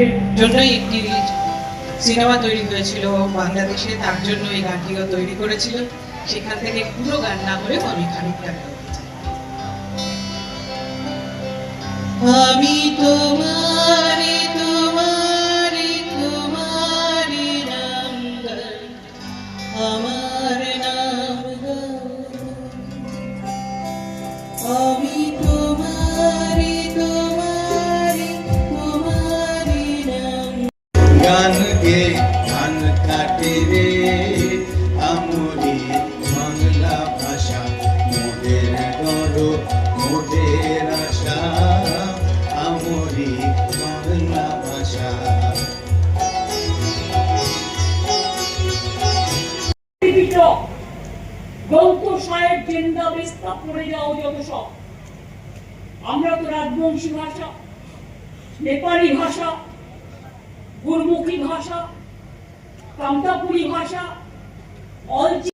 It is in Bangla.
মানুষের জন্যই একটি সিনেমা তৈরি হয়েছিল বাংলাদেশে, তার জন্য এই গানটিও তৈরি করেছিল। সেখান থেকে পুরো গান না হলেও আমি খানিকটা গাইতে চাই। আমি তোমারি তোমারি তোমারি নাম গাই, আমার নাম গাই। আমি তোমারি তোমারি তোমারি নাম গান গে গান কাটে রে আমরি বাংলা ভাষা, মোদের গৌরব মোদের আশা, আমরি বাংলা ভাষা। গ্রন্থ সাহেব জেন্দা বিস্তার করে যাও যত সব। আমরা তো রাজবংশী ভাষা, নেপালি ভাষা, গুরমুখী ভাষা, কামতাপুরি ভাষা,